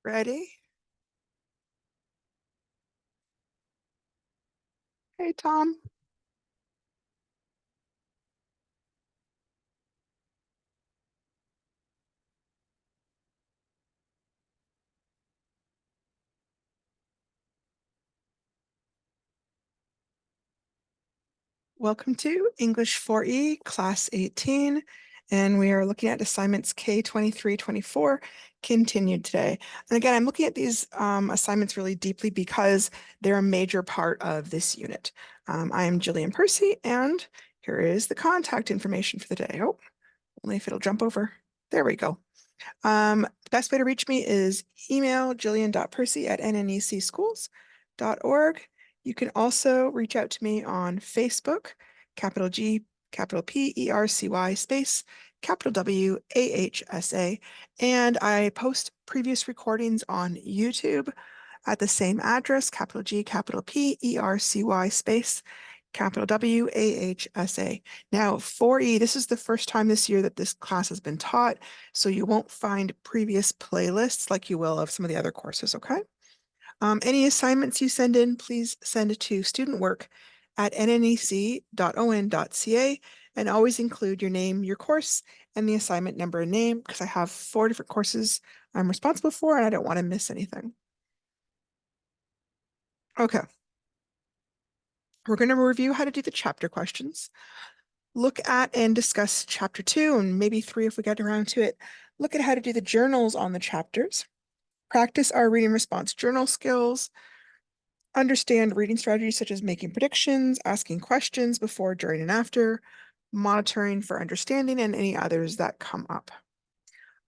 Ready? Hey, Tom. Welcome to English 4E, Class 18, and we are looking at assignments K23-24 continued today. And again, I'm looking at these assignments really deeply because they're a major part of this unit. I am Jillian Percy, and here is the contact information for the day. Oh, only if it'll jump over. There we go. The best way to reach me is email jillian.percy@nnecschools.org. You can also reach out to me on Facebook, capital G, capital Percy, space, capital WAHSA. And I post previous recordings on YouTube at the same address, capital G, capital Percy, space, capital WAHSA. Now, 4E, this is the first time this year that this class has been taught, so you won't find previous playlists like you will of some of the other courses, okay? Any assignments you send in, please send to studentwork@nnec.on.ca and always include your name, your course, and the assignment number and name because I have 4 different courses I'm responsible for and I don't want to miss anything. Okay. We're going to review how to do the chapter questions. Look at and discuss chapter 2 and maybe 3 if we get around to it. Look at how to do the journals on the chapters. Practice our reading response journal skills. Understand reading strategies such as making predictions, asking questions before, during, and after, monitoring for understanding, and any others that come up.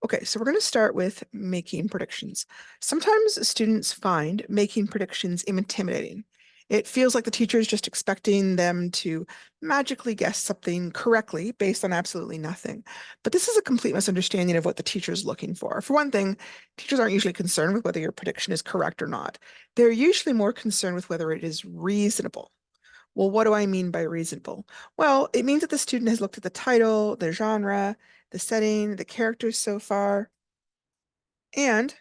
Okay, so we're going to start with making predictions. Sometimes students find making predictions intimidating. It feels like the teacher is just expecting them to magically guess something correctly based on absolutely nothing. But this is a complete misunderstanding of what the teacher is looking for. For one thing, teachers aren't usually concerned with whether your prediction is correct or not. They're usually more concerned with whether it is reasonable. Well, what do I mean by reasonable? Well, it means that the student has looked at the title, the genre, the setting, the characters so far, and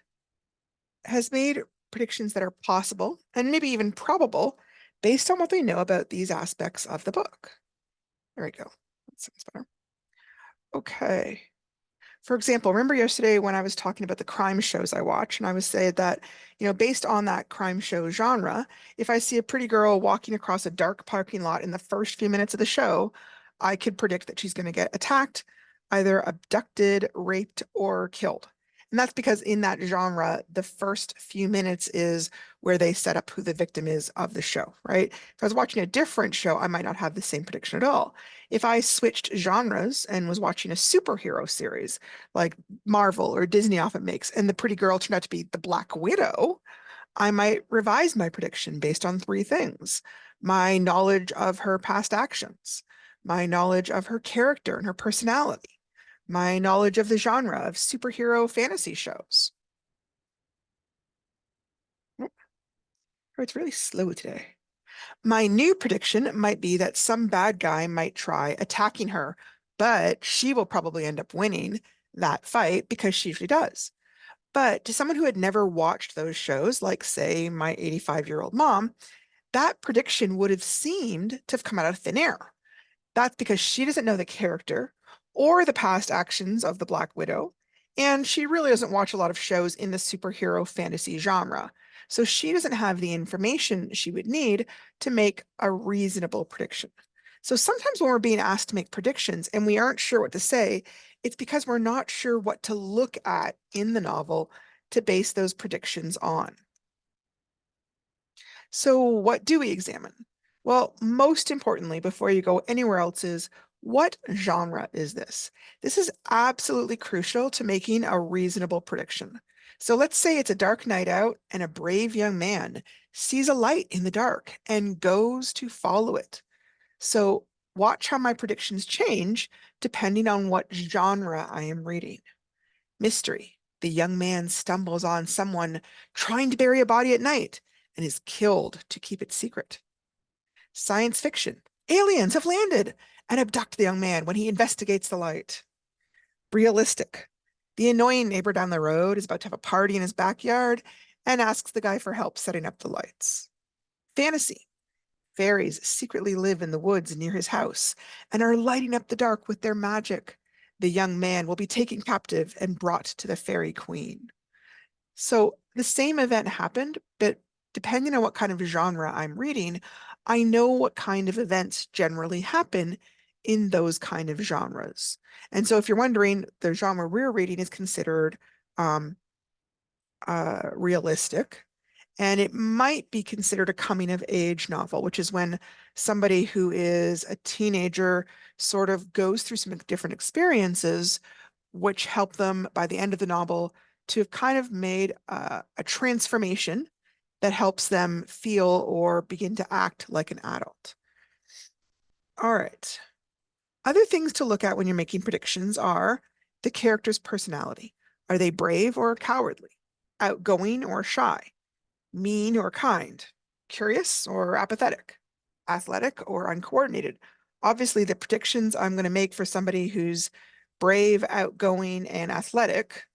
has made predictions that are possible and maybe even probable based on what they know about these aspects of the book. There we go. That sounds better. Okay. For example, remember yesterday when I was talking about the crime shows I watch, and I was saying that, based on that crime show genre, if I see a pretty girl walking across a dark parking lot in the first few minutes of the show, I could predict that she's going to get attacked, either abducted, raped, or killed. And that's because in that genre, the first few minutes is where they set up who the victim is of the show, right? If I was watching a different show, I might not have the same prediction at all. If I switched genres and was watching a superhero series, like Marvel or Disney often makes, and the pretty girl turned out to be the Black Widow, I might revise my prediction based on 3 things: my knowledge of her past actions, my knowledge of her character and her personality, my knowledge of the genre of superhero fantasy shows. Oh, it's really slow today. My new prediction might be that some bad guy might try attacking her, but she will probably end up winning that fight because she usually does. But to someone who had never watched those shows, like, say, my 85-year-old mom, that prediction would have seemed to have come out of thin air. That's because she doesn't know the character or the past actions of the Black Widow, and she really doesn't watch a lot of shows in the superhero fantasy genre. So she doesn't have the information she would need to make a reasonable prediction. So sometimes when we're being asked to make predictions and we aren't sure what to say, it's because we're not sure what to look at in the novel to base those predictions on. So what do we examine? Well, most importantly, before you go anywhere else, is what genre is this? This is absolutely crucial to making a reasonable prediction. So let's say it's a dark night out and a brave young man sees a light in the dark and goes to follow it. So watch how my predictions change depending on what genre I am reading. Mystery. The young man stumbles on someone trying to bury a body at night and is killed to keep it secret. Science fiction. Aliens have landed and abduct the young man when he investigates the light. Realistic. The annoying neighbor down the road is about to have a party in his backyard and asks the guy for help setting up the lights. Fantasy. Fairies secretly live in the woods near his house and are lighting up the dark with their magic. The young man will be taken captive and brought to the fairy queen. So the same event happened, but depending on what kind of genre I'm reading, I know what kind of events generally happen in those kind of genres. And so if you're wondering, the genre we're reading is considered um, realistic, and it might be considered a coming of age novel, which is when somebody who is a teenager sort of goes through some different experiences which help them by the end of the novel to have kind of made a transformation that helps them feel or begin to act like an adult. All right. Other things to look at when you're making predictions are the character's personality. Are they brave or cowardly? Outgoing or shy? Mean or kind? Curious or apathetic? Athletic or uncoordinated? Obviously, the predictions I'm going to make for somebody who's brave, outgoing, and athletic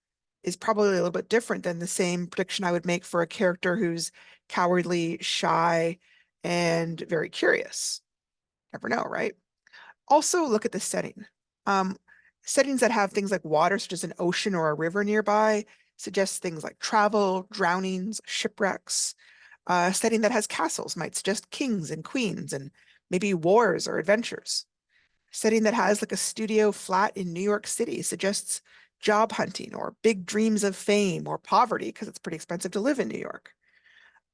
is probably a little bit different than the same prediction I would make for a character who's cowardly, shy, and very curious. Never know, right? Also, look at the setting. Um, Settings that have things like water, such as an ocean or a river nearby, suggest things like travel, drownings, shipwrecks. A setting that has castles might suggest kings and queens and maybe wars or adventures. A setting that has like a studio flat in New York City suggests job hunting or big dreams of fame or poverty because it's pretty expensive to live in New York.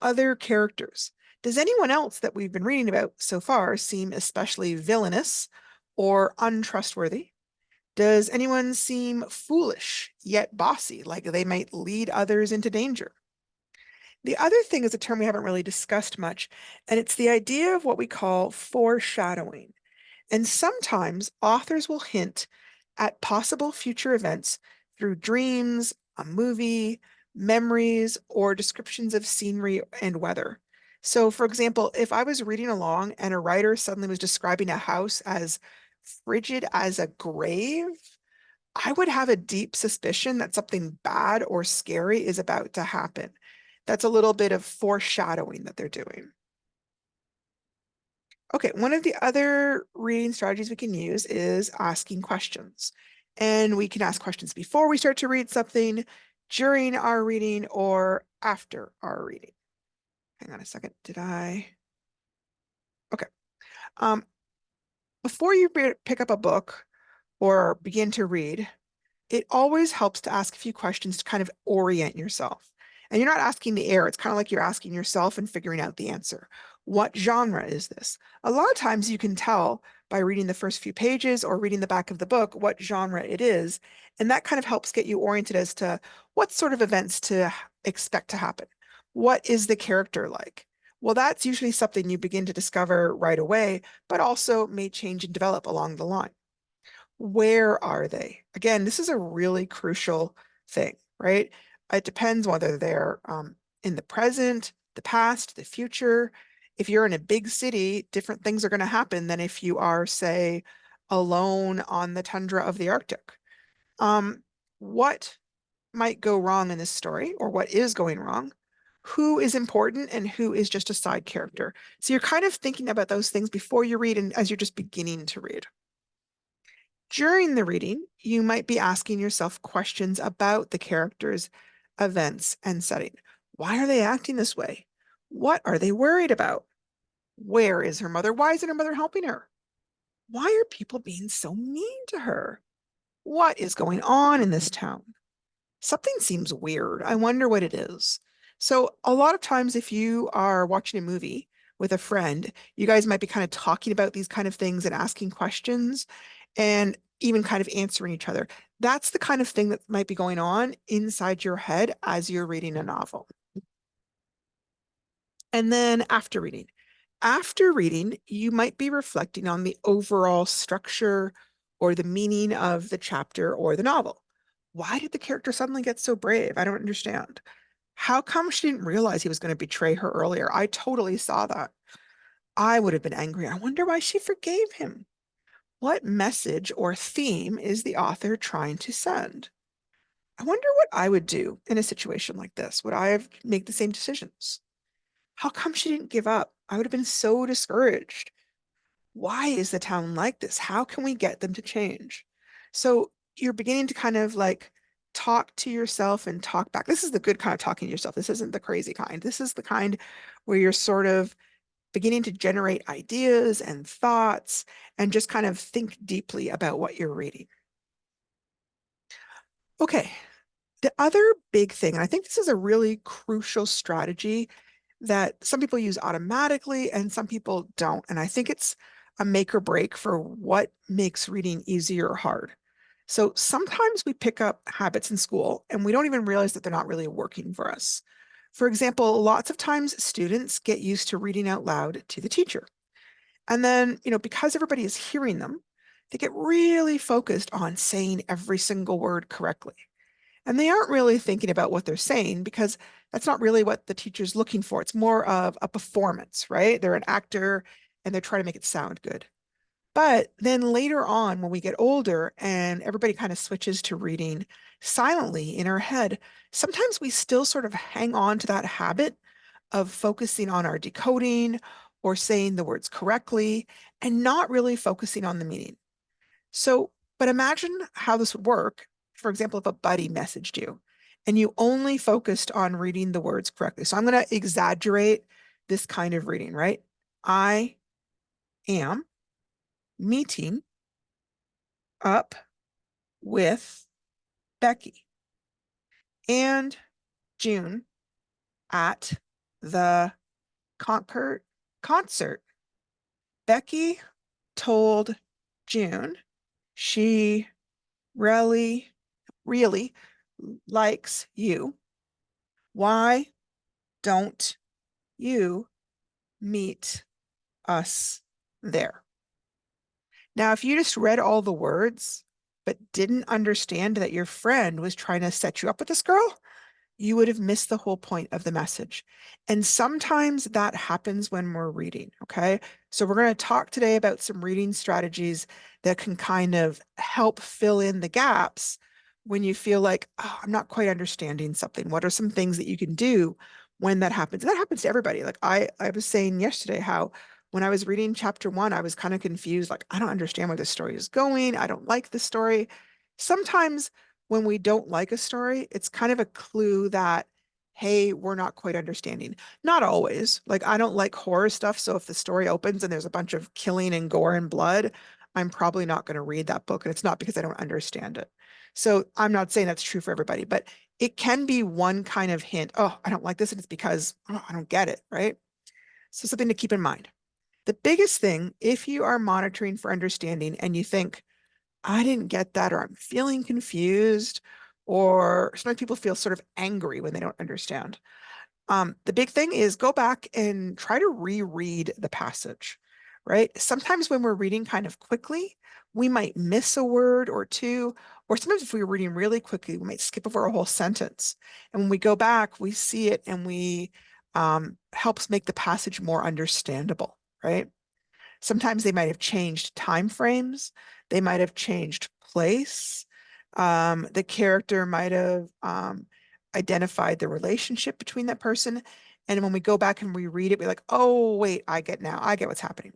Other characters. Does anyone else that we've been reading about so far seem especially villainous or untrustworthy? Does anyone seem foolish yet bossy, like they might lead others into danger? The other thing is a term we haven't really discussed much, and it's the idea of what we call foreshadowing. And sometimes authors will hint at possible future events through dreams, a movie, memories, or descriptions of scenery and weather. So, for example, if I was reading along and a writer suddenly was describing a house as frigid as a grave, I would have a deep suspicion that something bad or scary is about to happen. That's a little bit of foreshadowing that they're doing. Okay, one of the other reading strategies we can use is asking questions. And we can ask questions before we start to read something, during our reading, or after our reading. Hang on a second. Did I? Okay. Um, Before you pick up a book or begin to read, it always helps to ask a few questions to kind of orient yourself. And you're not asking the air, it's kind of like you're asking yourself and figuring out the answer. What genre is this? A lot of times you can tell by reading the first few pages or reading the back of the book what genre it is. And that kind of helps get you oriented as to what sort of events to expect to happen. What is the character like? Well, that's usually something you begin to discover right away, but also may change and develop along the line. Where are they? Again, this is a really crucial thing, right? It depends whether they're in the present, the past, the future. If you're in a big city, different things are going to happen than if you are, say, alone on the tundra of the Arctic. What might go wrong in this story, or what is going wrong? Who is important and who is just a side character? So you're kind of thinking about those things before you read and as you're just beginning to read. During the reading, you might be asking yourself questions about the characters, events, and setting. Why are they acting this way? What are they worried about? Where is her mother? Why isn't her mother helping her? Why are people being so mean to her? What is going on in this town? Something seems weird. I wonder what it is. So, a lot of times, if you are watching a movie with a friend, you guys might be kind of talking about these kind of things and asking questions and even kind of answering each other. That's the kind of thing that might be going on inside your head as you're reading a novel. And then after reading, you might be reflecting on the overall structure or the meaning of the chapter or the novel. Why did the character suddenly get so brave? I don't understand. How come she didn't realize he was going to betray her earlier? I totally saw that. I would have been angry. I wonder why she forgave him. What message or theme is the author trying to send? I wonder what I would do in a situation like this. Would I have make the same decisions? How come she didn't give up? I would have been so discouraged. Why is the town like this? How can we get them to change? So you're beginning to kind of like talk to yourself and talk back. This is the good kind of talking to yourself. This isn't the crazy kind. This is the kind where you're sort of beginning to generate ideas and thoughts and just kind of think deeply about what you're reading. Okay, the other big thing, and I think this is a really crucial strategy that some people use automatically and some people don't. And I think it's a make or break for what makes reading easy or hard. So sometimes we pick up habits in school and we don't even realize that they're not really working for us. For example, lots of times students get used to reading out loud to the teacher. And then, because everybody is hearing them, they get really focused on saying every single word correctly. And they aren't really thinking about what they're saying because that's not really what the teacher's looking for. It's more of a performance, right? They're an actor and they're trying to make it sound good. But then later on, when we get older and everybody kind of switches to reading silently in our head, sometimes we still sort of hang on to that habit of focusing on our decoding or saying the words correctly and not really focusing on the meaning. So, but imagine how this would work. For example, if a buddy messaged you and you only focused on reading the words correctly. So I'm going to exaggerate this kind of reading, right? I am meeting up with Becky and June at the Concord concert. Becky told June she really, really likes you. Why don't you meet us there? Now, if you just read all the words, but didn't understand that your friend was trying to set you up with this girl, you would have missed the whole point of the message. And sometimes that happens when we're reading. Okay. So we're going to talk today about some reading strategies that can kind of help fill in the gaps when you feel like, oh, I'm not quite understanding something. What are some things that you can do when that happens? And that happens to everybody. Like I was saying yesterday how when I was reading chapter one, I was kind of confused. Like, I don't understand where this story is going. I don't like the story. Sometimes when we don't like a story, it's kind of a clue that, hey, we're not quite understanding. Not always. Like, I don't like horror stuff. So if the story opens and there's a bunch of killing and gore and blood, I'm probably not going to read that book. And it's not because I don't understand it. So I'm not saying that's true for everybody, but it can be one kind of hint. Oh, I don't like this. And it's because oh, I don't get it. Right. So something to keep in mind. The biggest thing, if you are monitoring for understanding and you think, I didn't get that, or I'm feeling confused, or sometimes people feel sort of angry when they don't understand. The big thing is go back and try to reread the passage, right? Sometimes when we're reading kind of quickly, we might miss a word or two, or sometimes if we're reading really quickly, we might skip over a whole sentence. And when we go back, we see it and we helps make the passage more understandable, right? Sometimes they might have changed time frames. They might have changed place. The character might have identified the relationship between that person. And when we go back and reread it, we're like, oh, wait, I get now. I get what's happening.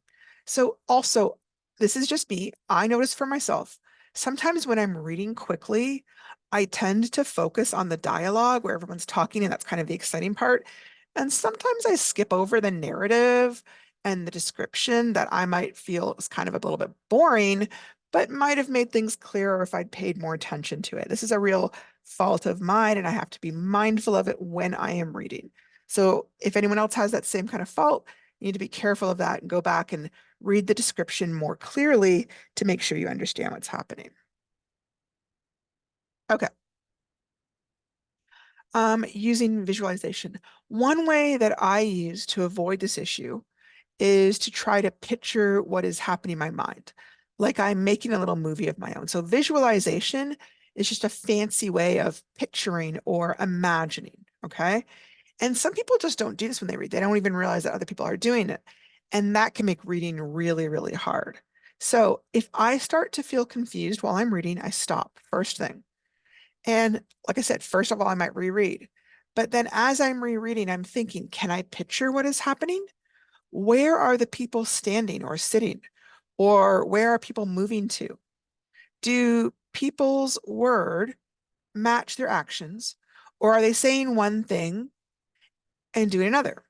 So also, this is just me. I notice for myself, sometimes when I'm reading quickly, I tend to focus on the dialogue where everyone's talking, and that's kind of the exciting part. And sometimes I skip over the narrative and the description that I might feel is kind of a little bit boring, but might have made things clearer if I'd paid more attention to it. This is a real fault of mine, and I have to be mindful of it when I am reading. So if anyone else has that same kind of fault, you need to be careful of that and go back and read the description more clearly to make sure you understand what's happening. Okay. Using visualization. One way that I use to avoid this issue is to try to picture what is happening in my mind, like I'm making a little movie of my own. So visualization is just a fancy way of picturing or imagining. Okay. And some people just don't do this when they read. They don't even realize that other people are doing it. And that can make reading really, really hard. So if I start to feel confused while I'm reading, I stop first thing. And like I said, first of all, I might reread. But then as I'm rereading, I'm thinking, can I picture what is happening? Where are the people standing or sitting? Or where are people moving to? Do people's word match their actions? Or are they saying one thing and doing another?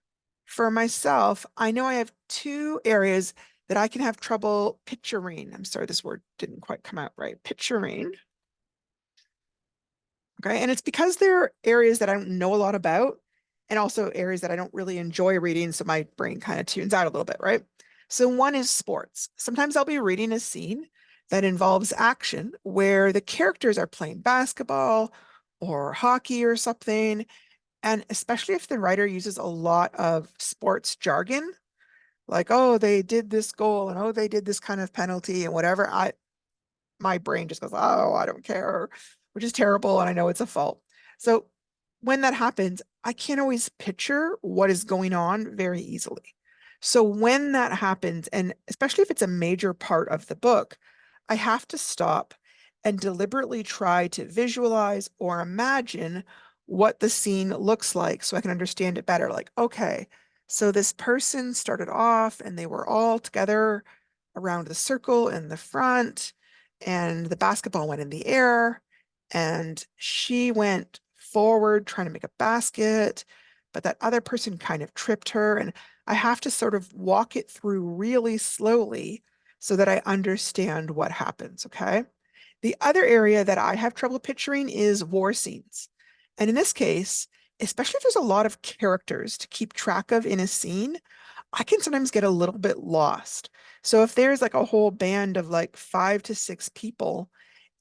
For myself, I know I have two areas that I can have trouble picturing. I'm sorry, this word didn't quite come out right. Picturing. Okay. And it's because they're areas that I don't know a lot about and also areas that I don't really enjoy reading. So my brain kind of tunes out a little bit, right? So one is sports. Sometimes I'll be reading a scene that involves action where the characters are playing basketball or hockey or something. And especially if the writer uses a lot of sports jargon, like, oh, they did this goal and oh, they did this kind of penalty and whatever. My brain just goes, oh, I don't care, which is terrible. And I know it's a fault. So when that happens, I can't always picture what is going on very easily. So when that happens, and especially if it's a major part of the book, I have to stop and deliberately try to visualize or imagine what the scene looks like so I can understand it better. Like, okay, so this person started off and they were all together around the circle in the front and the basketball went in the air and she went forward trying to make a basket, but that other person kind of tripped her. And I have to sort of walk it through really slowly so that I understand what happens. Okay. The other area that I have trouble picturing is war scenes. And in this case, especially if there's a lot of characters to keep track of in a scene, I can sometimes get a little bit lost. So if there's like a whole band of like 5 to 6 people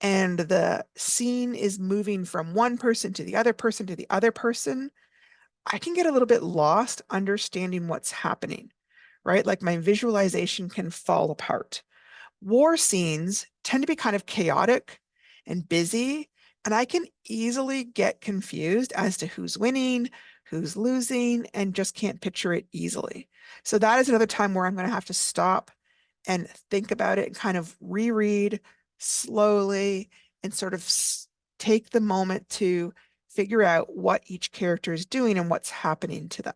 and the scene is moving from one person to the other person to the other person, I can get a little bit lost understanding what's happening, right? Like my visualization can fall apart. War scenes tend to be kind of chaotic and busy, and I can easily get confused as to who's winning, who's losing, and just can't picture it easily. So that is another time where I'm going to have to stop and think about it and kind of reread slowly and sort of take the moment to figure out what each character is doing and what's happening to them.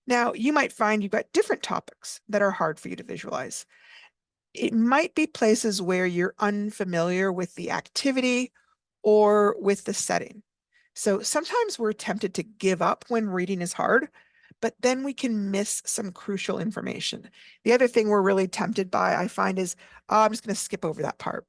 Now, you might find you've got different topics that are hard for you to visualize. It might be places where you're unfamiliar with the activity or with the setting. So sometimes we're tempted to give up when reading is hard, but then we can miss some crucial information. The other thing we're really tempted by, I find, is oh, I'm just going to skip over that part.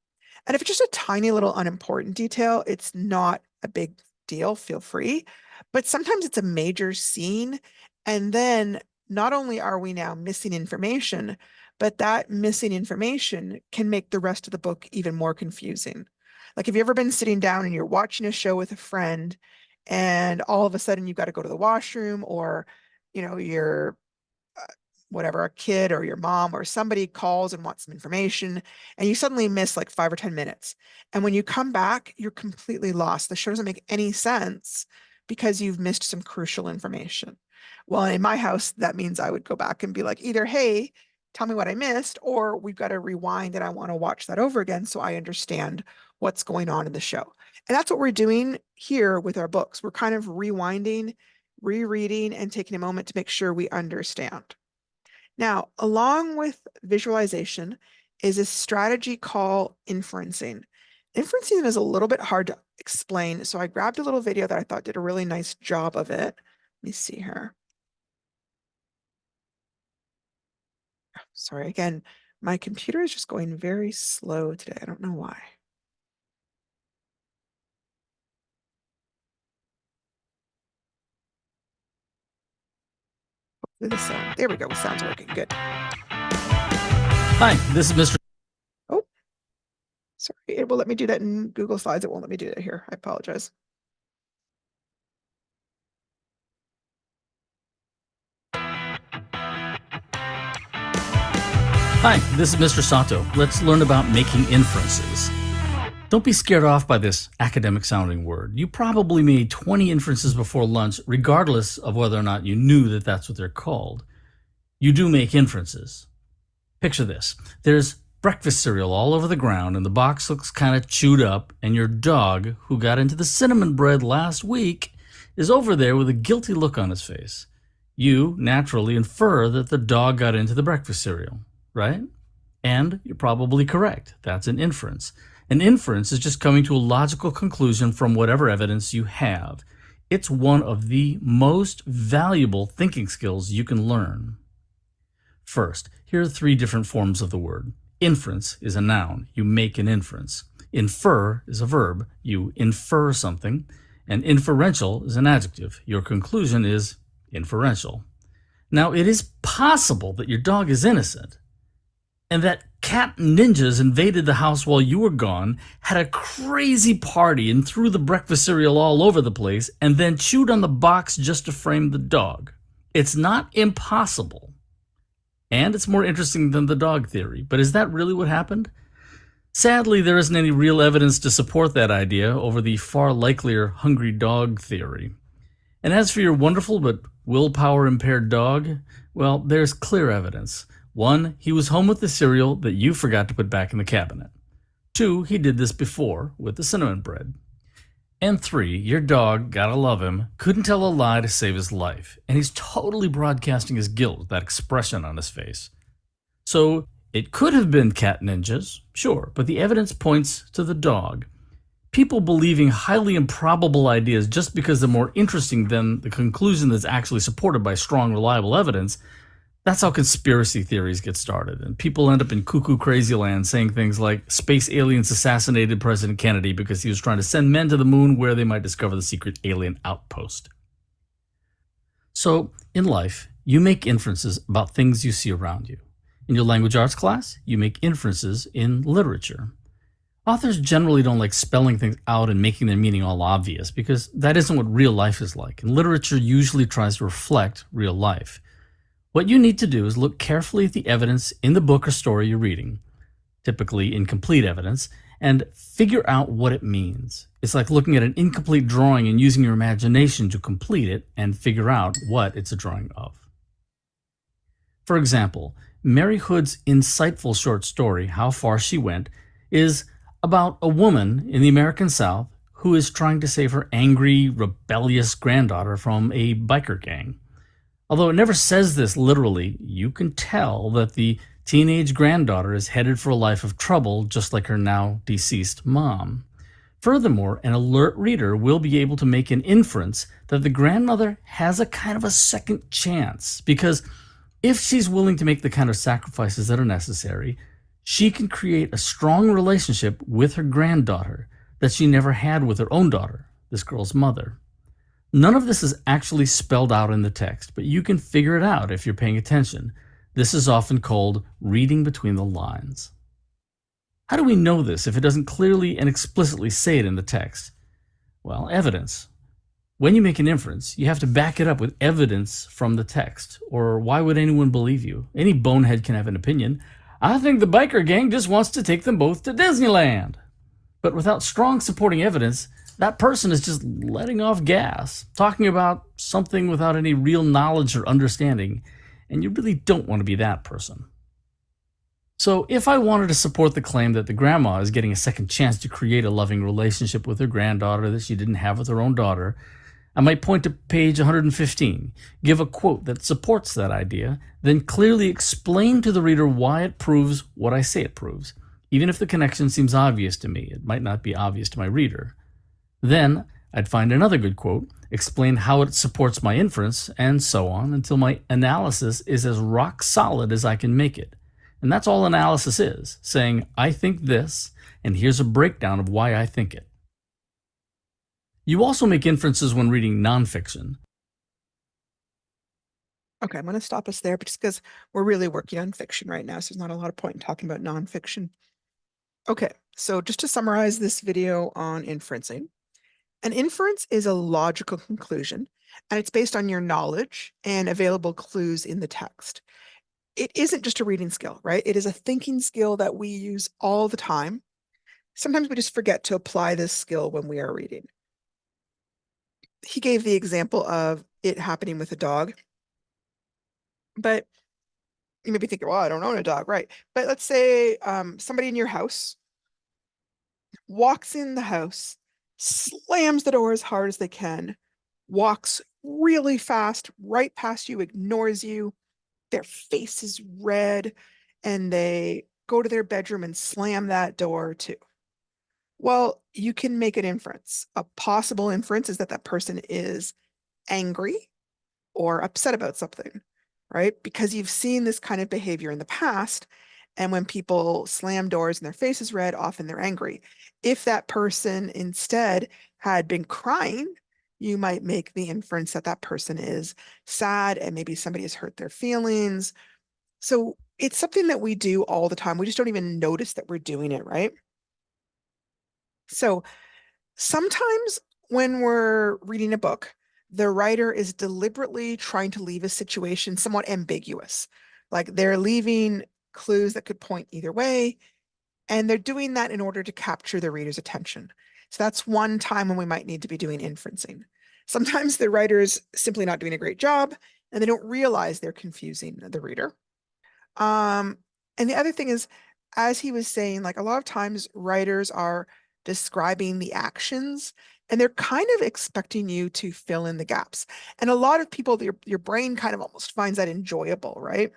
And if it's just a tiny little unimportant detail, it's not a big deal, feel free. But sometimes it's a major scene. And then not only are we now missing information, but that missing information can make the rest of the book even more confusing. Like, have you ever been sitting down and you're watching a show with a friend, and all of a sudden you've got to go to the washroom, or, you're whatever, a kid or your mom or somebody calls and wants some information, and you suddenly miss like 5 or 10 minutes. And when you come back, you're completely lost. The show doesn't make any sense because you've missed some crucial information. Well, in my house, that means I would go back and be like, either, hey, tell me what I missed, or we've got to rewind and I want to watch that over again so I understand what's going on in the show. And that's what we're doing here with our books. We're kind of rewinding, rereading, and taking a moment to make sure we understand. Now, along with visualization is a strategy called inferencing. Inferencing is a little bit hard to explain, so I grabbed a little video that I thought did a really nice job of it. Let me see here. Sorry, again, my computer is just going very slow today. I don't know why. The sound. There we go. Sound's working. Good. Hi, this is Mr. Oh, sorry. It will let me do that in Google Slides. It won't let me do that here. I apologize. Hi, this is Mr. Sato. Let's learn about making inferences. Don't be scared off by this academic sounding word. You probably made 20 inferences before lunch, regardless of whether or not you knew that that's what they're called. You do make inferences. Picture this. There's breakfast cereal all over the ground and the box looks kind of chewed up, and your dog, who got into the cinnamon bread last week, is over there with a guilty look on his face, you naturally infer that the dog got into the breakfast cereal, right? And you're probably correct. That's an inference. An inference is just coming to a logical conclusion from whatever evidence you have. It's one of the most valuable thinking skills you can learn. First, here are 3 different forms of the word. Inference is a noun. You make an inference. Infer is a verb. You infer something. And inferential is an adjective. Your conclusion is inferential. Now, it is possible that your dog is innocent, and that cat ninjas invaded the house while you were gone, had a crazy party, and threw the breakfast cereal all over the place, and then chewed on the box just to frame the dog. It's not impossible. And it's more interesting than the dog theory. But is that really what happened? Sadly, there isn't any real evidence to support that idea over the far likelier hungry dog theory. And as for your wonderful but willpower impaired dog, well, there's clear evidence. 1, he was home with the cereal that you forgot to put back in the cabinet. 2, he did this before with the cinnamon bread. And 3, your dog, gotta love him, couldn't tell a lie to save his life, and he's totally broadcasting his guilt with that expression on his face. So, it could have been cat ninjas, sure, but the evidence points to the dog. People believing highly improbable ideas just because they're more interesting than the conclusion that's actually supported by strong, reliable evidence, that's how conspiracy theories get started. And people end up in cuckoo crazy land saying things like space aliens assassinated President Kennedy because he was trying to send men to the moon where they might discover the secret alien outpost. So, in life, you make inferences about things you see around you. In your language arts class, you make inferences in literature. Authors generally don't like spelling things out and making their meaning all obvious because that isn't what real life is like, and literature usually tries to reflect real life. What you need to do is look carefully at the evidence in the book or story you're reading, typically incomplete evidence, and figure out what it means. It's like looking at an incomplete drawing and using your imagination to complete it and figure out what it's a drawing of. For example, Mary Hood's insightful short story, How Far She Went, is about a woman in the American South who is trying to save her angry, rebellious granddaughter from a biker gang. Although it never says this literally, you can tell that the teenage granddaughter is headed for a life of trouble, just like her now deceased mom. Furthermore, an alert reader will be able to make an inference that the grandmother has a kind of a second chance, because if she's willing to make the kind of sacrifices that are necessary, she can create a strong relationship with her granddaughter that she never had with her own daughter, this girl's mother. None of this is actually spelled out in the text, but you can figure it out if you're paying attention. This is often called reading between the lines. How do we know this if it doesn't clearly and explicitly say it in the text? Well, evidence. When you make an inference, you have to back it up with evidence from the text, or why would anyone believe you? Any bonehead can have an opinion. I think the biker gang just wants to take them both to Disneyland. But without strong supporting evidence, that person is just letting off gas, talking about something without any real knowledge or understanding, and you really don't want to be that person. So if I wanted to support the claim that the grandma is getting a second chance to create a loving relationship with her granddaughter that she didn't have with her own daughter, I might point to page 115, give a quote that supports that idea, then clearly explain to the reader why it proves what I say it proves. Even if the connection seems obvious to me, it might not be obvious to my reader. Then I'd find another good quote, explain how it supports my inference, and so on until my analysis is as rock solid as I can make it. And that's all analysis is, saying, I think this, and here's a breakdown of why I think it. You also make inferences when reading nonfiction. Okay, I'm going to stop us there just because we're really working on fiction right now, so there's not a lot of point in talking about nonfiction. Okay, so just to summarize this video on inferencing, an inference is a logical conclusion, and it's based on your knowledge and available clues in the text. It isn't just a reading skill, right? It is a thinking skill that we use all the time. Sometimes we just forget to apply this skill when we are reading. He gave the example of it happening with a dog, but You may be thinking, well, I don't own a dog, right? But let's say somebody in your house walks in the house, slams the door as hard as they can, walks really fast right past you, ignores you. Their face is red, and they go to their bedroom and slam that door too. Well, you can make an inference. A possible inference is that that person is angry or upset about something, right? Because you've seen this kind of behavior in the past. And when people slam doors and their face is red, often they're angry. If that person instead had been crying, you might make the inference that that person is sad and maybe somebody has hurt their feelings. So it's something that we do all the time. We just don't even notice that we're doing it, right? So sometimes when we're reading a book, the writer is deliberately trying to leave a situation somewhat ambiguous. Like they're leaving clues that could point either way, and they're doing that in order to capture the reader's attention. So that's one time when we might need to be doing inferencing. Sometimes the writer's simply not doing a great job, and they don't realize they're confusing the reader. Um, and the other thing is, as he was saying, like a lot of times writers are describing the actions and they're kind of expecting you to fill in the gaps. And a lot of people, your brain kind of almost finds that enjoyable, right?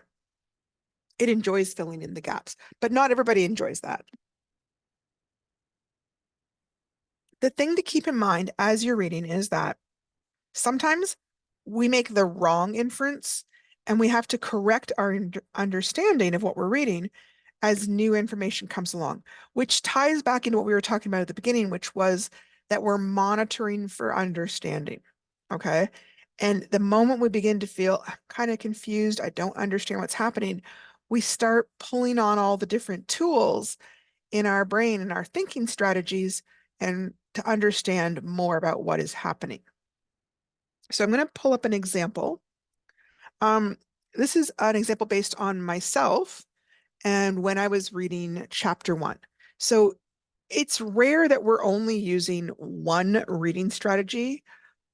It enjoys filling in the gaps, but not everybody enjoys that. The thing to keep in mind as you're reading is that sometimes we make the wrong inference and we have to correct our understanding of what we're reading as new information comes along, which ties back into what we were talking about at the beginning, which was that we're monitoring for understanding. Okay. And the moment we begin to feel kind of confused, I don't understand what's happening, we start pulling on all the different tools in our brain and our thinking strategies and to understand more about what is happening. So I'm going to pull up an example. Um, this is an example based on myself and when I was reading chapter one. So it's rare that we're only using one reading strategy.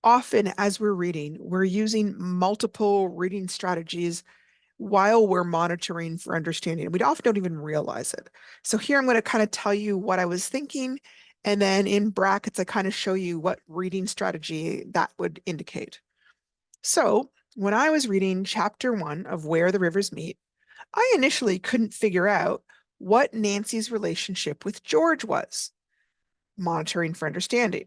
Often, as we're reading, we're using multiple reading strategies while we're monitoring for understanding. We often don't even realize it. So here I'm going to kind of tell you what I was thinking, and then in brackets, I kind of show you what reading strategy that would indicate. So when I was reading chapter one of Where the Rivers Meet, I initially couldn't figure out what Nancy's relationship with George was, monitoring for understanding.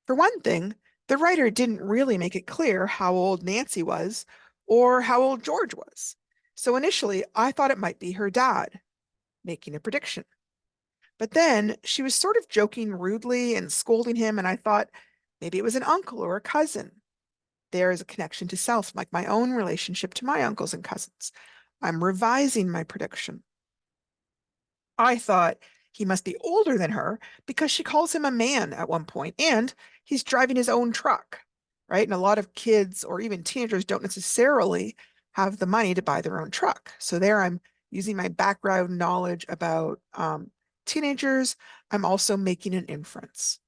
For one thing, the writer didn't really make it clear how old Nancy was or how old George was. So initially, I thought it might be her dad, making a prediction. But then she was sort of joking rudely and scolding him, and I thought maybe it was an uncle or a cousin. There is a connection to self, like my own relationship to my uncles and cousins. I'm revising my prediction. I thought he must be older than her because she calls him a man at one point and he's driving his own truck, right? And a lot of kids or even teenagers don't necessarily have the money to buy their own truck. So there I'm using my background knowledge about teenagers. I'm also making an inference.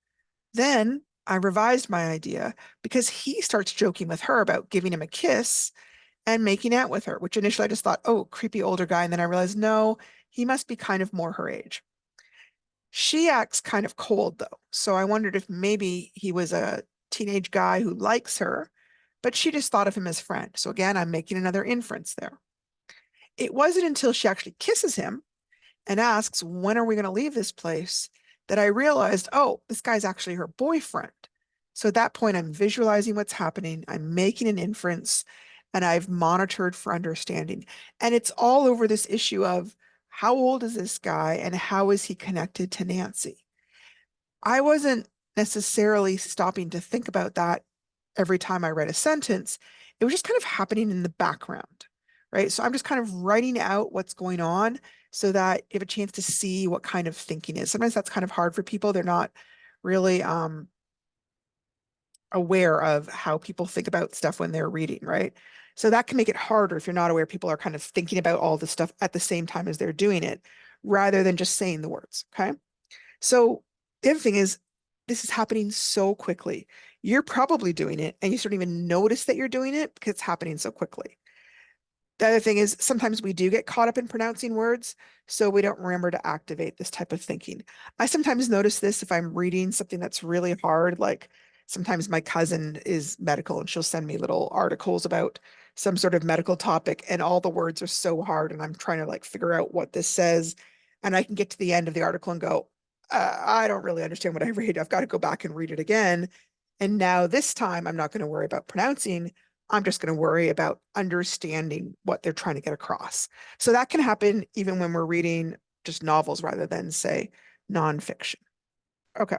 Then I revised my idea because he starts joking with her about giving him a kiss and making out with her, which initially I just thought, oh, creepy older guy. And then I realized, no, he must be kind of more her age. She acts kind of cold though. So I wondered if maybe he was a teenage guy who likes her, but she just thought of him as friend. So again, I'm making another inference there. It wasn't until she actually kisses him and asks, when are we going to leave this place? That I realized, oh, this guy's actually her boyfriend. So at that point, I'm visualizing what's happening. I'm making an inference and I've monitored for understanding. And it's all over this issue of how old is this guy and how is he connected to Nancy? I wasn't necessarily stopping to think about that every time I read a sentence. It was just kind of happening in the background, right? So I'm just kind of writing out what's going on so that you have a chance to see what kind of thinking is. Sometimes that's kind of hard for people. They're not really aware of how people think about stuff when they're reading, right? So that can make it harder if you're not aware people are kind of thinking about all this stuff at the same time as they're doing it, rather than just saying the words. Okay. So the other thing is, this is happening so quickly. You're probably doing it and you don't even notice that you're doing it because it's happening so quickly. The other thing is sometimes we do get caught up in pronouncing words, so we don't remember to activate this type of thinking. I sometimes notice this if I'm reading something that's really hard, like sometimes my cousin is medical and she'll send me little articles about some sort of medical topic, and all the words are so hard, and I'm trying to like figure out what this says. And I can get to the end of the article and go, I don't really understand what I read. I've got to go back and read it again. And now this time I'm not going to worry about pronouncing. I'm just going to worry about understanding what they're trying to get across. So that can happen even when we're reading just novels rather than, say, nonfiction. Okay.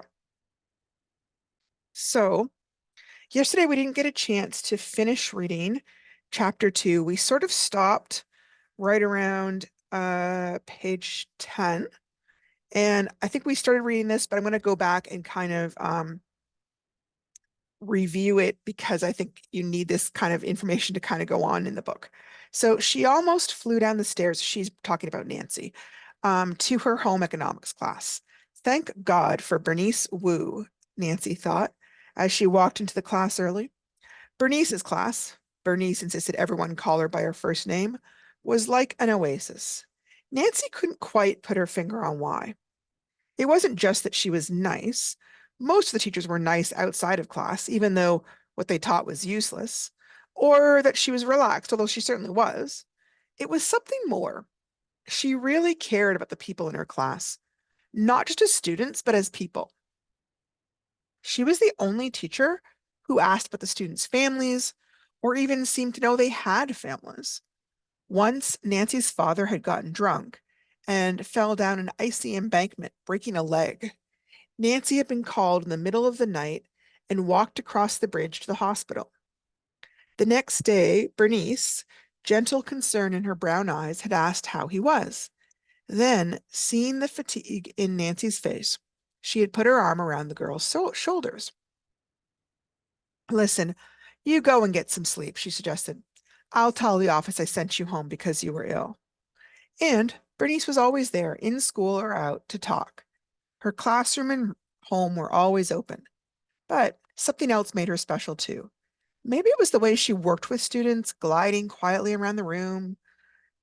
So yesterday we didn't get a chance to finish reading chapter 2. We sort of stopped right around page 10. And I think we started reading this, but I'm going to go back and kind of review it because I think you need this kind of information to kind of go on in the book. So she almost flew down the stairs. She's talking about Nancy, to her home economics class. Thank God for Bernice Wu, Nancy thought as she walked into the class early. Bernice's class, Bernice insisted everyone call her by her first name, was like an oasis. Nancy couldn't quite put her finger on why. It wasn't just that she was nice. Most of the teachers were nice outside of class, even though what they taught was useless, or that she was relaxed, although she certainly was. It was something more. She really cared about the people in her class, not just as students, but as people. She was the only teacher who asked about the students' families, or even seemed to know they had families. Once, Nancy's father had gotten drunk and fell down an icy embankment, breaking a leg. Nancy had been called in the middle of the night and walked across the bridge to the hospital. The next day, Bernice, gentle concern in her brown eyes, had asked how he was. Then, seeing the fatigue in Nancy's face, she had put her arm around the girl's shoulders. Listen, you go and get some sleep, she suggested. I'll tell the office I sent you home because you were ill. And Bernice was always there, in school or out, to talk. Her classroom and home were always open. But something else made her special too. Maybe it was the way she worked with students, gliding quietly around the room,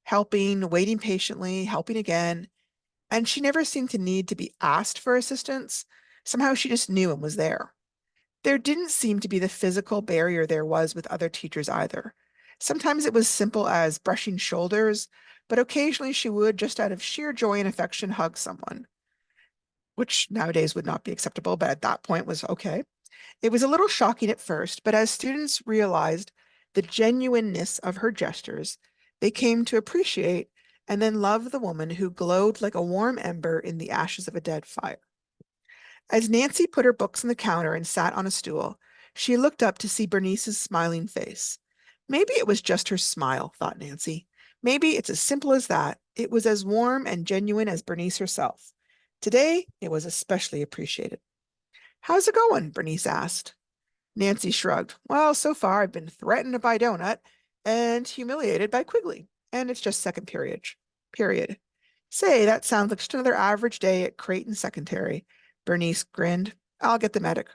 helping, waiting patiently, helping again. And she never seemed to need to be asked for assistance. Somehow she just knew and was there. There didn't seem to be the physical barrier there was with other teachers either. Sometimes it was simple as brushing shoulders, but occasionally she would, just out of sheer joy and affection, hug someone, which nowadays would not be acceptable, but at that point was okay. It was a little shocking at first, but as students realized the genuineness of her gestures, they came to appreciate and then love the woman who glowed like a warm ember in the ashes of a dead fire. As Nancy put her books on the counter and sat on a stool, she looked up to see Bernice's smiling face. Maybe it was just her smile, thought Nancy. Maybe it's as simple as that. It was as warm and genuine as Bernice herself. Today, it was especially appreciated. How's it going? Bernice asked. Nancy shrugged. Well, so far I've been threatened by Donut and humiliated by Quigley, and it's just second period. Period. Say, that sounds like just another average day at Creighton Secondary. Bernice grinned. I'll get the medic.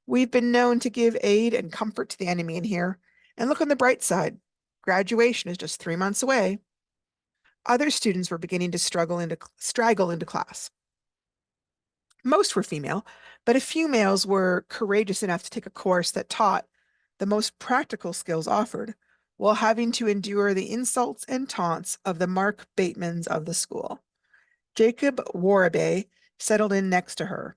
We've been known to give aid and comfort to the enemy in here. And look on the bright side. Graduation is just 3 months away. Other students were beginning to straggle into class. Most were female, but a few males were courageous enough to take a course that taught the most practical skills offered, while having to endure the insults and taunts of the Mark Batemans of the school. Jacob Warabe settled in next to her.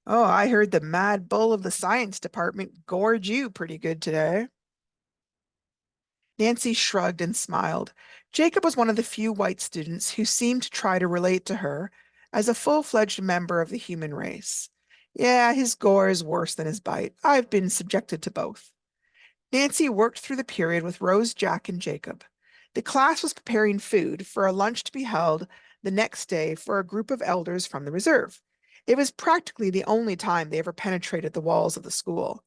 Oh, I heard the mad bull of the science department gored you pretty good today. Nancy shrugged and smiled. Jacob was one of the few white students who seemed to try to relate to her as a full-fledged member of the human race. Yeah, his gore is worse than his bite. I've been subjected to both. Nancy worked through the period with Rose, Jack, and Jacob. The class was preparing food for a lunch to be held the next day for a group of elders from the reserve. It was practically the only time they ever penetrated the walls of the school.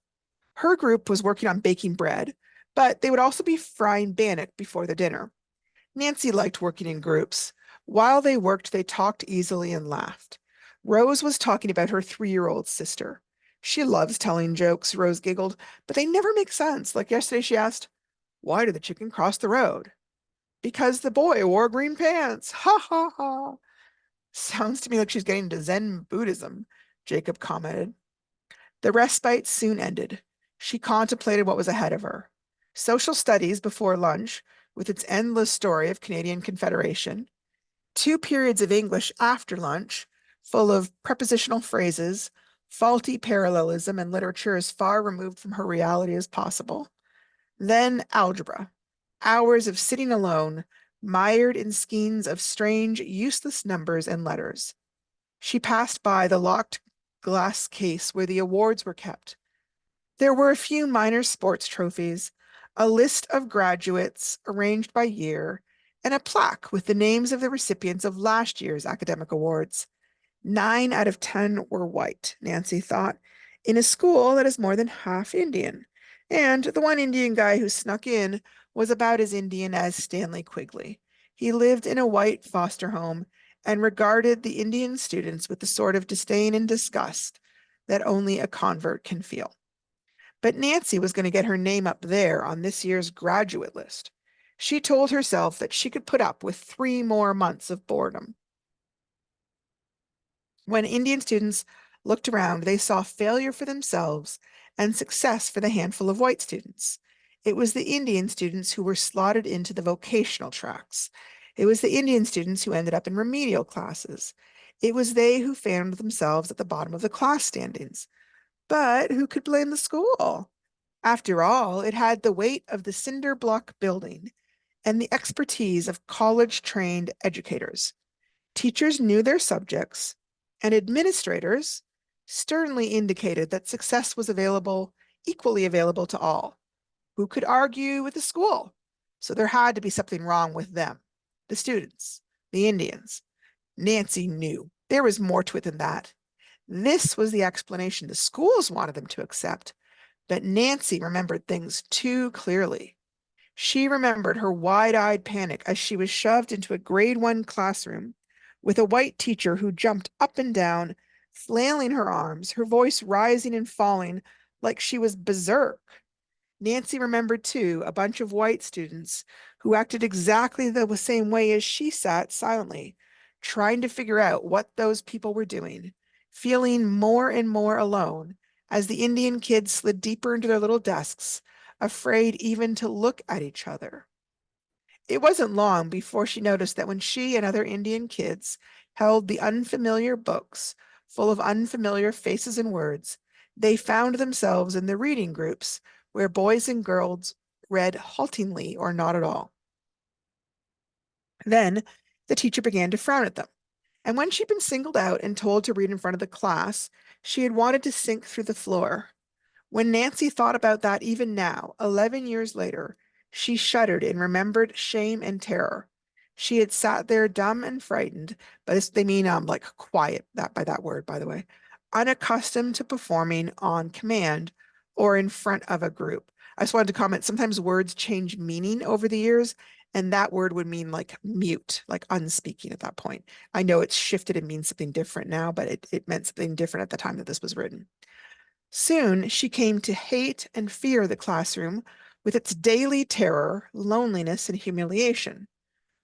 Her group was working on baking bread, but they would also be frying bannock before the dinner. Nancy liked working in groups. While they worked, they talked easily and laughed. Rose was talking about her 3-year-old sister. She loves telling jokes, Rose giggled, but they never make sense. Like yesterday, she asked, why did the chicken cross the road? Because the boy wore green pants. Ha ha ha. Sounds to me like she's getting into Zen Buddhism, Jacob commented. The respite soon ended. She contemplated what was ahead of her. Social studies before lunch, with its endless story of Canadian Confederation. 2 periods of English after lunch, full of prepositional phrases, faulty parallelism, and literature as far removed from her reality as possible. Then algebra. Hours of sitting alone, mired in skeins of strange, useless numbers and letters. She passed by the locked glass case where the awards were kept. There were a few minor sports trophies, a list of graduates arranged by year, and a plaque with the names of the recipients of last year's academic awards. 9 out of 10 were white, Nancy thought, in a school that is more than half Indian. And the one Indian guy who snuck in was about as Indian as Stanley Quigley. He lived in a white foster home and regarded the Indian students with the sort of disdain and disgust that only a convert can feel. But Nancy was going to get her name up there on this year's graduate list. She told herself that she could put up with 3 more months of boredom. When Indian students looked around, they saw failure for themselves and success for the handful of white students. It was the Indian students who were slotted into the vocational tracks. It was the Indian students who ended up in remedial classes. It was they who found themselves at the bottom of the class standings. But who could blame the school? After all, it had the weight of the cinder block building and the expertise of college-trained educators. Teachers knew their subjects, and administrators sternly indicated that success was available, equally available to all. Who could argue with the school? So there had to be something wrong with them, the students, the Indians. Nancy knew there was more to it than that. This was the explanation the schools wanted them to accept, but Nancy remembered things too clearly. She remembered her wide-eyed panic as she was shoved into a grade 1 classroom with a white teacher who jumped up and down, flailing her arms, her voice rising and falling like she was berserk. Nancy remembered, too, a bunch of white students who acted exactly the same way as she sat silently, trying to figure out what those people were doing, feeling more and more alone as the Indian kids slid deeper into their little desks, afraid even to look at each other. It wasn't long before she noticed that when she and other Indian kids held the unfamiliar books full of unfamiliar faces and words, they found themselves in the reading groups where boys and girls read haltingly or not at all. Then the teacher began to frown at them. And when she'd been singled out and told to read in front of the class, she had wanted to sink through the floor. When Nancy thought about that even now, 11 years later, she shuddered in remembered shame and terror. She had sat there dumb and frightened, but they mean like quiet, that by that word, by the way, unaccustomed to performing on command or in front of a group. I just wanted to comment, sometimes words change meaning over the years, and that word would mean like mute, like unspeaking at that point. I know it's shifted and means something different now, but it meant something different at the time that this was written. Soon she came to hate and fear the classroom with its daily terror, loneliness, and humiliation.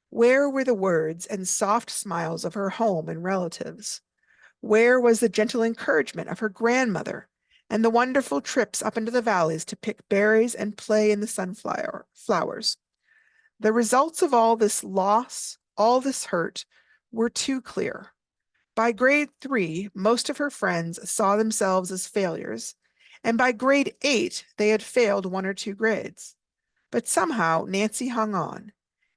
Where were the words and soft smiles of her home and relatives? Where was the gentle encouragement of her grandmother and the wonderful trips up into the valleys to pick berries and play in the flowers? The results of all this loss, all this hurt, were too clear. By grade 3, most of her friends saw themselves as failures, and by grade 8, they had failed 1 or 2 grades. But somehow Nancy hung on,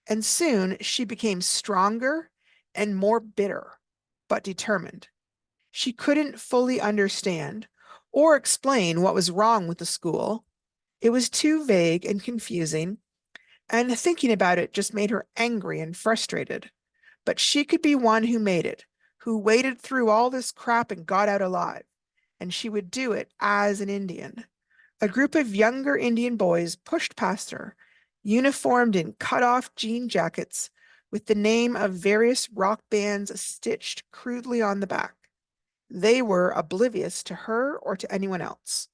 and soon she became stronger and more bitter, but determined. She couldn't fully understand or explain what was wrong with the school. It was too vague and confusing, and thinking about it just made her angry and frustrated. But she could be one who made it, who waded through all this crap and got out alive. And she would do it as an Indian. A group of younger Indian boys pushed past her, uniformed in cut-off jean jackets with the name of various rock bands stitched crudely on the back. They were oblivious to her or to anyone else.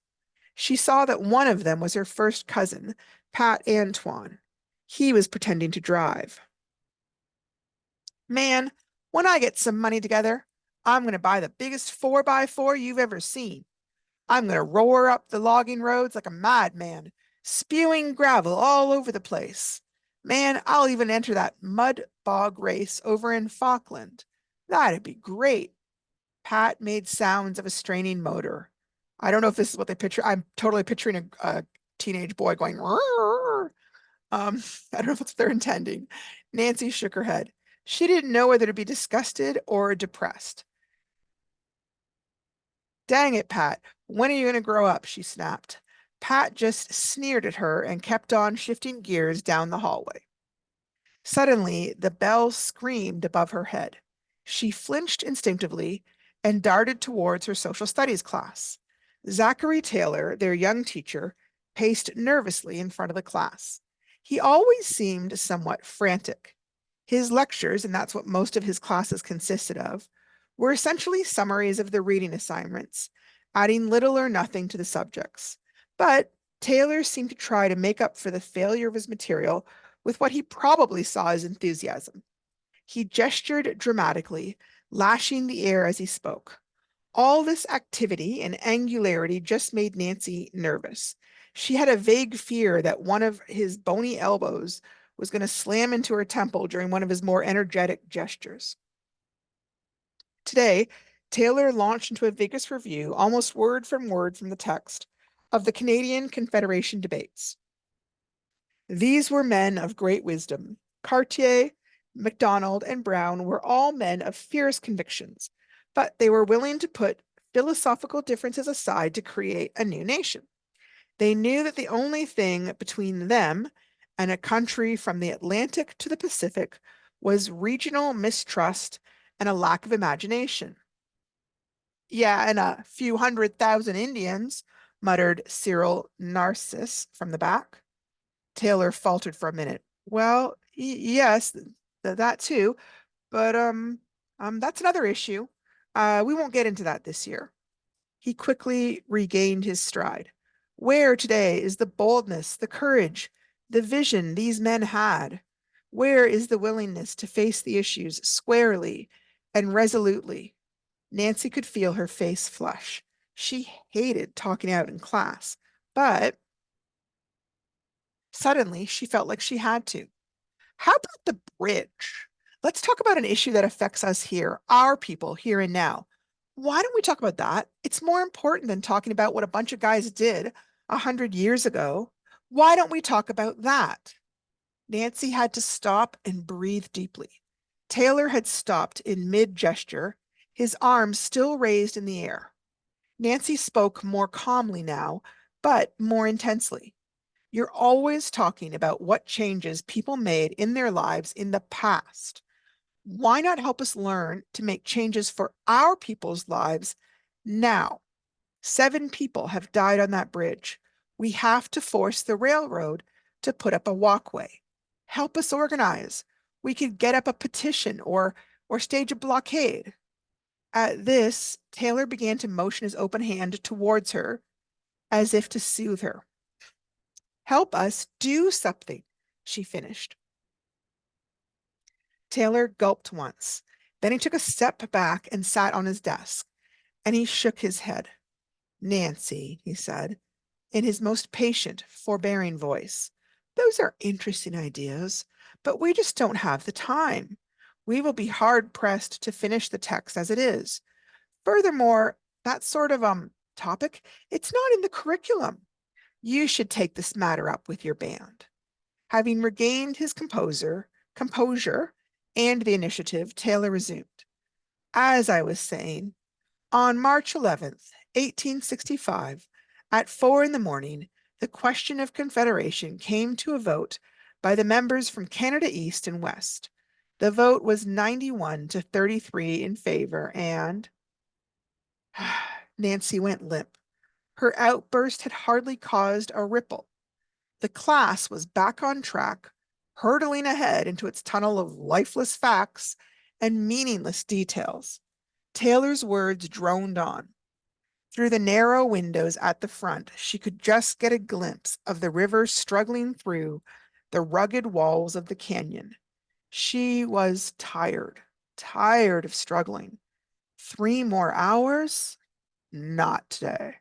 She saw that one of them was her first cousin, Pat Antoine. He was pretending to drive. Man, when I get some money together, I'm going to buy the biggest 4x4 you've ever seen. I'm going to roar up the logging roads like a madman, spewing gravel all over the place. Man, I'll even enter that mud bog race over in Falkland. That'd be great. Pat made sounds of a straining motor. I don't know if this is what they picture. I'm totally picturing a teenage boy going, "Rrrr." I don't know if that's what they're intending. Nancy shook her head. She didn't know whether to be disgusted or depressed. Dang it, Pat. When are you going to grow up? She snapped. Pat just sneered at her and kept on shifting gears down the hallway. Suddenly, the bell screamed above her head. She flinched instinctively and darted towards her social studies class. Zachary Taylor, their young teacher, paced nervously in front of the class. He always seemed somewhat frantic. His lectures, and that's what most of his classes consisted of, were essentially summaries of the reading assignments, adding little or nothing to the subjects. But Taylor seemed to try to make up for the failure of his material with what he probably saw as enthusiasm. He gestured dramatically, lashing the air as he spoke. All this activity and angularity just made Nancy nervous. She had a vague fear that one of his bony elbows was going to slam into her temple during one of his more energetic gestures. Today, Taylor launched into a vigorous review, almost word from the text, of the Canadian Confederation debates. These were men of great wisdom. Cartier, MacDonald, and Brown were all men of fierce convictions, but they were willing to put philosophical differences aside to create a new nation. They knew that the only thing between them and a country from the Atlantic to the Pacific was regional mistrust and a lack of imagination. Yeah, and a few 100,000 Indians, muttered Cyril Narcissus from the back. Taylor faltered for a minute. Well, yes, that too, but that's another issue. We won't get into that this year. He quickly regained his stride. Where today is the boldness, the courage, the vision these men had? Where is the willingness to face the issues squarely and resolutely? Nancy could feel her face flush. She hated talking out in class, but suddenly she felt like she had to. How about the bridge? Let's talk about an issue that affects us here, our people here and now. Why don't we talk about that? It's more important than talking about what a bunch of guys did 100 years ago. Why don't we talk about that? Nancy had to stop and breathe deeply. Taylor had stopped in mid-gesture, his arms still raised in the air. Nancy spoke more calmly now, but more intensely. You're always talking about what changes people made in their lives in the past. Why not help us learn to make changes for our people's lives now? 7 people have died on that bridge. We have to force the railroad to put up a walkway. Help us organize. We could get up a petition or stage a blockade. At this, Taylor began to motion his open hand towards her as if to soothe her. Help us do something, she finished. Taylor gulped once. Then he took a step back and sat on his desk, and he shook his head. Nancy, he said, in his most patient, forbearing voice, those are interesting ideas, but we just don't have the time. We will be hard pressed to finish the text as it is. Furthermore, that sort of topic, it's not in the curriculum. You should take this matter up with your band. Having regained his composure, and the initiative, Taylor resumed. As I was saying, on March 11th, 1865, at 4 in the morning, the question of Confederation came to a vote by the members from Canada East and West. The vote was 91 to 33 in favor, and Nancy went limp. Her outburst had hardly caused a ripple. The class was back on track, hurtling ahead into its tunnel of lifeless facts and meaningless details. Taylor's words droned on. Through the narrow windows at the front, she could just get a glimpse of the river struggling through the rugged walls of the canyon. She was tired, tired of struggling. 3 more hours? Not today.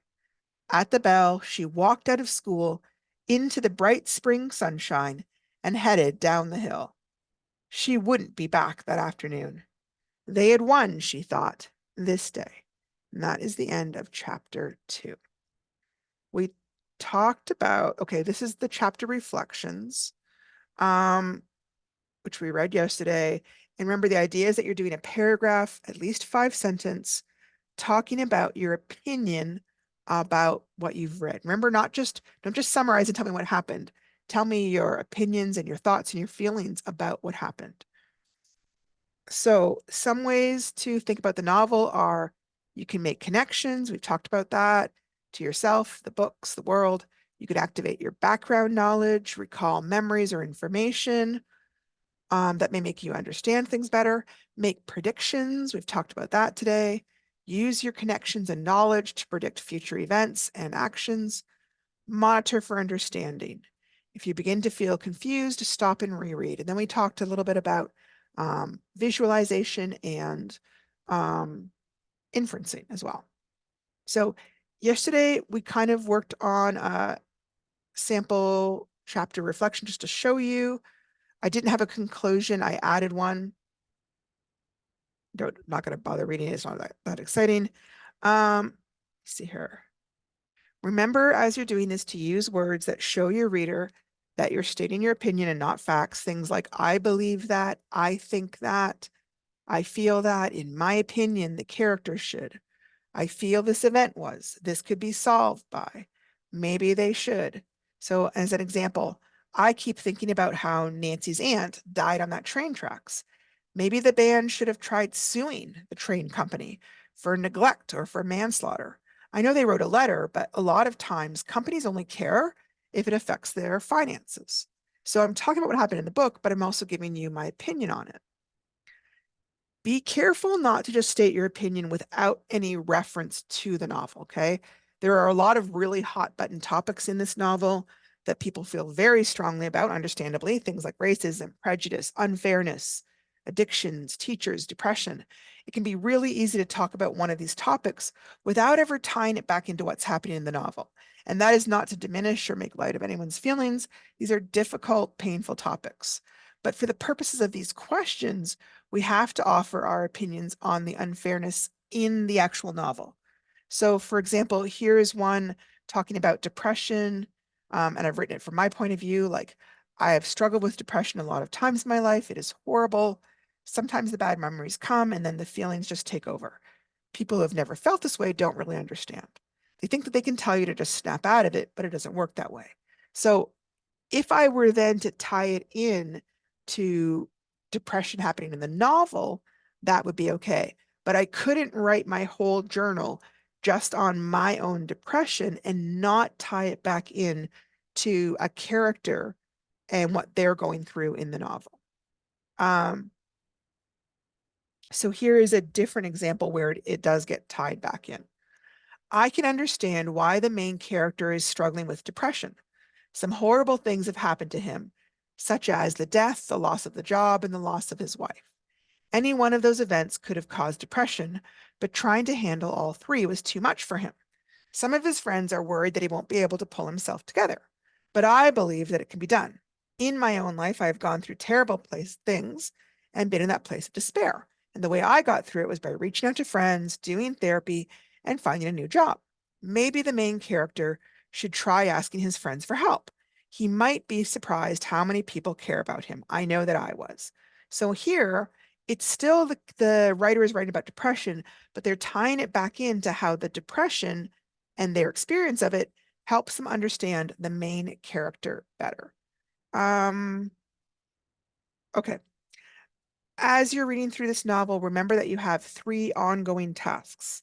At the bell, she walked out of school into the bright spring sunshine and headed down the hill. She wouldn't be back that afternoon. They had won, she thought, this day. And that is the end of chapter 2. We talked about, okay, this is the chapter reflections, which we read yesterday. And remember, the idea is that you're doing a paragraph, at least 5 sentence, talking about your opinion about what you've read. Remember, don't just summarize and tell me what happened. Tell me your opinions and your thoughts and your feelings about what happened. So some ways to think about the novel are you can make connections. We've talked about that to yourself, the books, the world. You could activate your background knowledge, recall memories or information that may make you understand things better. Make predictions. We've talked about that today. Use your connections and knowledge to predict future events and actions. Monitor for understanding. If you begin to feel confused, stop and reread. And then we talked a little bit about visualization and inferencing as well. So yesterday we kind of worked on a sample chapter reflection just to show you. I didn't have a conclusion. I added one. Not going to bother reading it. It's not that exciting. Let's see here. Remember, as you're doing this, to use words that show your reader that you're stating your opinion and not facts. Things like, I believe that, I think that, I feel that, in my opinion, the character should. I feel this event was. This could be solved by. Maybe they should. So as an example, I keep thinking about how Nancy's aunt died on that train tracks. Maybe the band should have tried suing the train company for neglect or for manslaughter. I know they wrote a letter, but a lot of times companies only care if it affects their finances. So I'm talking about what happened in the book, but I'm also giving you my opinion on it. Be careful not to just state your opinion without any reference to the novel, okay? There are a lot of really hot button topics in this novel that people feel very strongly about, understandably, things like racism, prejudice, unfairness, addictions, teachers, depression. It can be really easy to talk about one of these topics without ever tying it back into what's happening in the novel. And that is not to diminish or make light of anyone's feelings. These are difficult, painful topics. But for the purposes of these questions, we have to offer our opinions on the unfairness in the actual novel. So, for example, here is one talking about depression, and I've written it from my point of view. Like, I have struggled with depression a lot of times in my life. It is horrible. Sometimes the bad memories come and then the feelings just take over. People who have never felt this way don't really understand. They think that they can tell you to just snap out of it, but it doesn't work that way. So, if I were then to tie it in to depression happening in the novel, that would be okay. But I couldn't write my whole journal just on my own depression and not tie it back in to a character and what they're going through in the novel. So here is a different example where it does get tied back in. I can understand why the main character is struggling with depression. Some horrible things have happened to him, such as the death, the loss of the job, and the loss of his wife. Any one of those events could have caused depression, but trying to handle all three was too much for him. Some of his friends are worried that he won't be able to pull himself together, but I believe that it can be done. In my own life, I have gone through terrible things and been in that place of despair. And the way I got through it was by reaching out to friends, doing therapy, and finding a new job. Maybe the main character should try asking his friends for help. He might be surprised how many people care about him. I know that I was. So here, it's still the writer is writing about depression, but they're tying it back into how the depression and their experience of it helps them understand the main character better. Okay. As you're reading through this novel, remember that you have 3 ongoing tasks.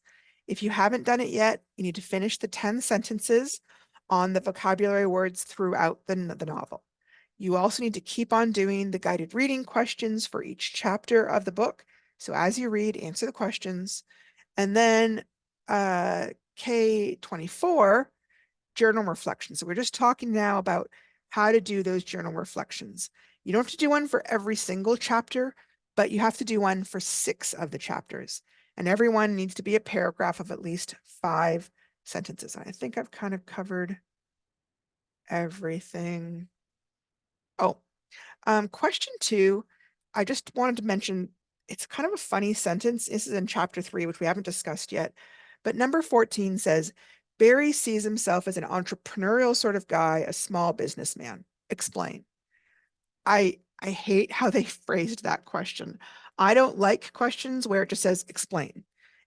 If you haven't done it yet, you need to finish the 10 sentences on the vocabulary words throughout the novel. You also need to keep on doing the guided reading questions for each chapter of the book. So as you read, answer the questions. And then K24, journal reflection. So we're just talking now about how to do those journal reflections. You don't have to do one for every single chapter, but you have to do one for 6 of the chapters. And every one needs to be a paragraph of at least 5 sentences. And I think I've kind of covered everything. Oh, question 2, I just wanted to mention, it's kind of a funny sentence. This is in chapter 3, which we haven't discussed yet. But number 14 says, Barry sees himself as an entrepreneurial sort of guy, a small businessman. Explain. I hate how they phrased that question. I don't like questions where it just says explain.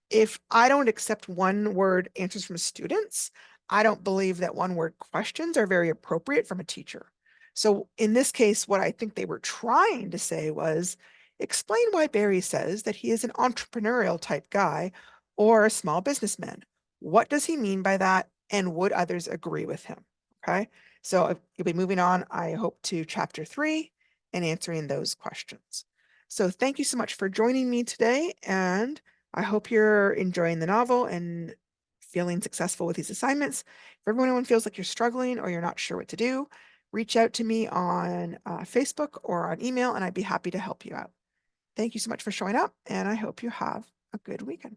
If I don't accept one word answers from students, I don't believe that one word questions are very appropriate from a teacher. So in this case, what I think they were trying to say was explain why Barry says that he is an entrepreneurial type guy or a small businessman. What does he mean by that? And would others agree with him? Okay. So you'll be moving on, I hope, to chapter 3 and answering those questions. So thank you so much for joining me today, and I hope you're enjoying the novel and feeling successful with these assignments. If everyone feels like you're struggling or you're not sure what to do, reach out to me on Facebook or on email, and I'd be happy to help you out. Thank you so much for showing up, and I hope you have a good weekend.